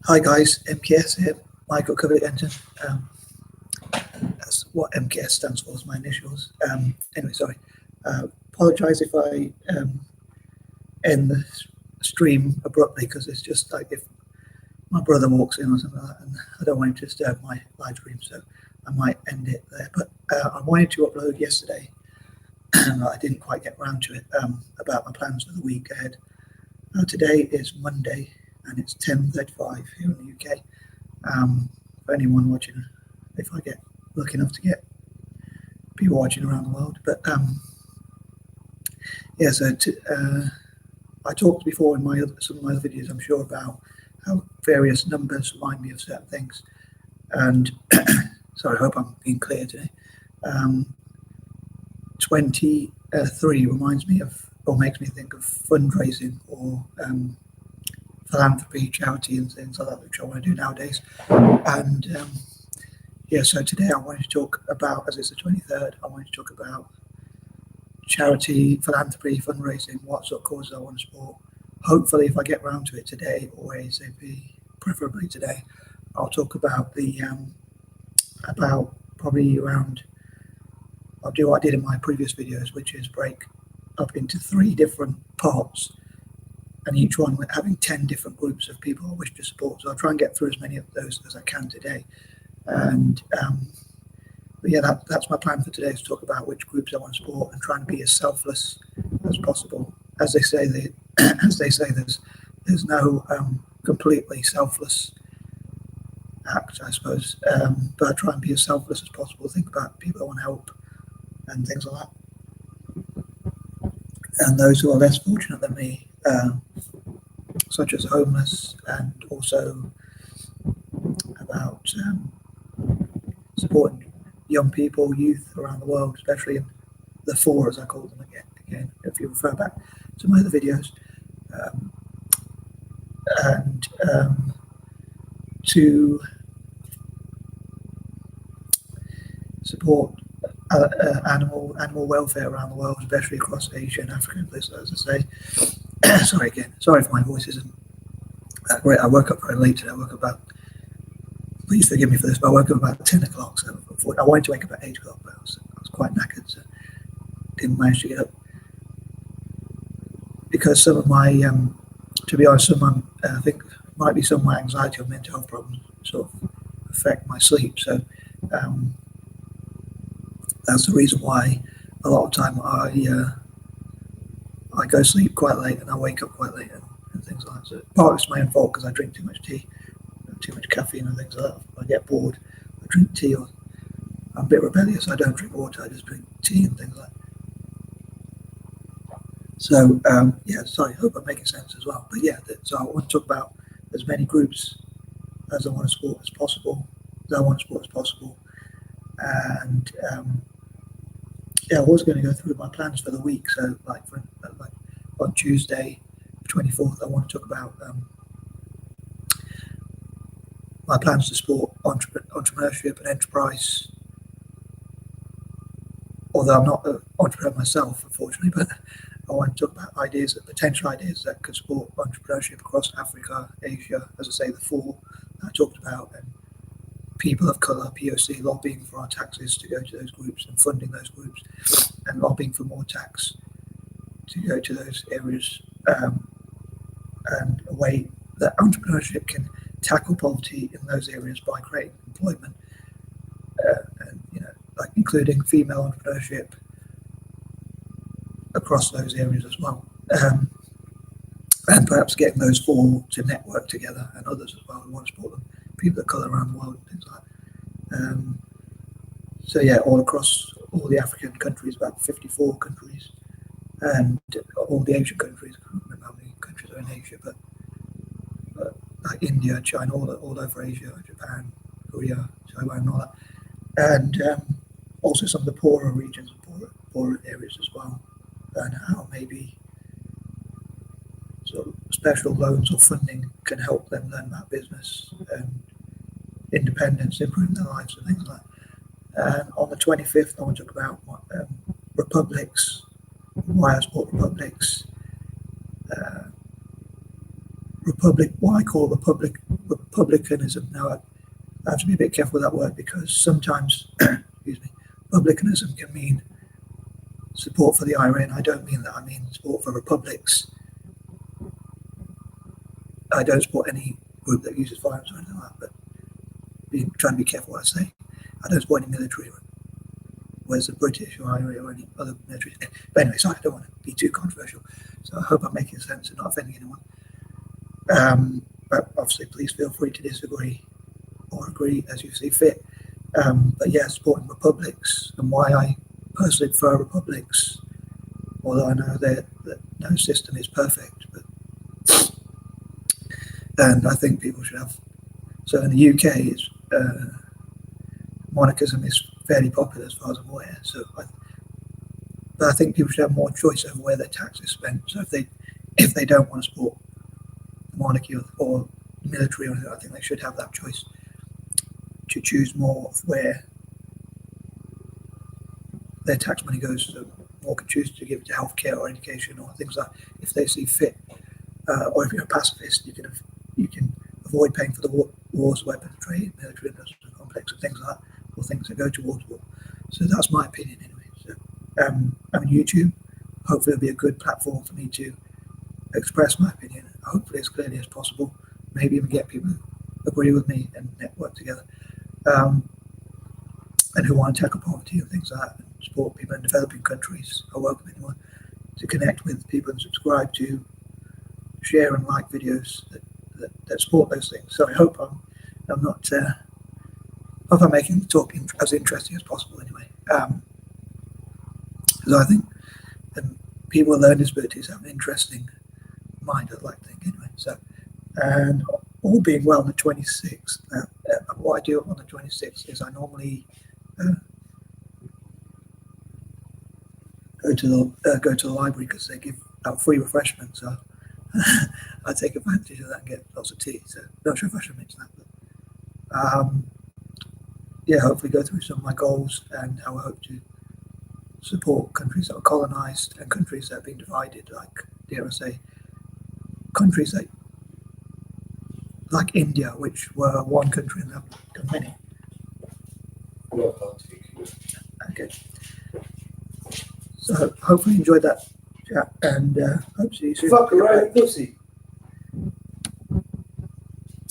Hi guys, MKS here, Michael Covington. That's what MKS stands for, is my initials. Anyway, sorry. Apologise if I end the stream abruptly, because it's just like if my brother walks in or something like that, and I don't want him to disturb my live stream, so I might end it there. But I wanted to upload yesterday, and I didn't quite get around to it, about my plans for the week ahead. Today is Monday, and it's 10:35 here in the UK. For anyone watching, if I get lucky enough to get people watching around the world. But yeah, so I talked before in some of my other videos, I'm sure, about how various numbers remind me of certain things. And sorry, I hope I'm being clear today. 23 reminds me of, or makes me think of, fundraising or philanthropy, charity, and things like that, which I want to do nowadays. And yeah, so today I wanted to talk about, as it's the 23rd, I wanted to talk about charity, philanthropy, fundraising, what sort of causes I want to support. Hopefully, if I get around to it today, or ASAP, preferably today, I'll talk about the about probably around. I'll do what I did in my previous videos, which is break up into 3 different parts, and each one with having 10 different groups of people I wish to support. So I'll try and get through as many of those as I can today. And but yeah, that's my plan for today, is to talk about which groups I want to support and try and be as selfless as possible. As they say, there's no completely selfless act, I suppose. But I try and be as selfless as possible. Think about people I want to help and things like that. And those who are less fortunate than me, such as homeless, and also about supporting young people, youth around the world, especially in the 4, as I call them again, if you refer back to my other videos, and to support animal welfare around the world, especially across Asia and Africa, as I say. Sorry if my voice isn't that great. I woke up very late today. I woke up about, please forgive me for this, but I woke up about 10 o'clock. So I wanted to wake up at 8 o'clock, but I was quite knackered, so didn't manage to get up. Because some of my, to be honest, I think might be some of my anxiety or mental health problems sort of affect my sleep. So that's the reason why a lot of time I go to sleep quite late and I wake up quite late and things like that. So part of it's my own fault, because I drink too much tea, too much caffeine and things like that. If I get bored, I drink tea, or I'm a bit rebellious. I don't drink water, I just drink tea and things like that. So yeah, sorry, I hope I'm making sense as well. But yeah, so I want to talk about as many groups as I want to support as possible, and yeah, I was going to go through my plans for the week. So like on Tuesday, 24th, I want to talk about my plans to support entrepreneurship and enterprise. Although I'm not an entrepreneur myself, unfortunately, but I want to talk about potential ideas that could support entrepreneurship across Africa, Asia, as I say, the 4 that I talked about, and people of colour, POC, lobbying for our taxes to go to those groups and funding those groups, and lobbying for more tax to go to those areas, and a way that entrepreneurship can tackle poverty in those areas by creating employment, and like including female entrepreneurship across those areas as well, and perhaps getting those 4 to network together, and others as well who want to support them, people of colour around the world and things like that. So yeah, all across all the African countries, about 54 countries, and all the Asian countries. I can't remember how many countries are in Asia, but like India, China, all over Asia, Japan, Korea, Taiwan, and all that, and also some of the poorer regions and poorer areas as well, and how maybe sort of special loans or funding can help them learn about business and independence, improve their lives and things like that. And on the 25th, I want to talk about republics, why I support republics, what I call republicanism. Now, I have to be a bit careful with that word because sometimes, excuse me, republicanism can mean support for the IRA, and I don't mean that. I mean support for republics. I don't support any group that uses violence or anything like that, but trying to be careful what I say. I don't support any military, whereas the British or IRA or any other military. But anyway, so I don't want to be too controversial. So I hope I'm making sense and not offending anyone. But obviously, please feel free to disagree or agree as you see fit. But yeah, supporting republics, and why I personally prefer republics, although I know that no system is perfect. And I think people should have. So in the UK, it's, monarchism is fairly popular as far as I'm aware. But I think people should have more choice over where their tax is spent. So if they don't want to support the monarchy or military or anything, I think they should have that choice to choose more of where their tax money goes. So more can choose to give it to healthcare or education or things like that if they see fit. Or if you're a pacifist, you can avoid paying for the wars, weapons trade, military industrial complex, and things like that, or things that go towards war. So that's my opinion anyway. So, I mean, YouTube hopefully will be a good platform for me to express my opinion, hopefully as clearly as possible, maybe even get people who agree with me and network together, and who want to tackle poverty and things like that, and support people in developing countries. I welcome anyone to connect with people and subscribe to, share and like videos that support those things. So I hope I'm not hope I'm making the talk as interesting as possible anyway. Because I think people with learning disabilities have an interesting mind, I'd like to think anyway. So, and all being well on the 26th, what I do on the 26th is I normally go to the library because they give out free refreshments. So I take advantage of that and get lots of tea. So not sure if I should mention that, but yeah, hopefully go through some of my goals and how I hope to support countries that are colonized and countries that have been divided, like, dare I say, countries like India, which were one country and have become many. Okay. So hopefully you enjoyed that chat, and hope to see you soon. Fuck around, pussy.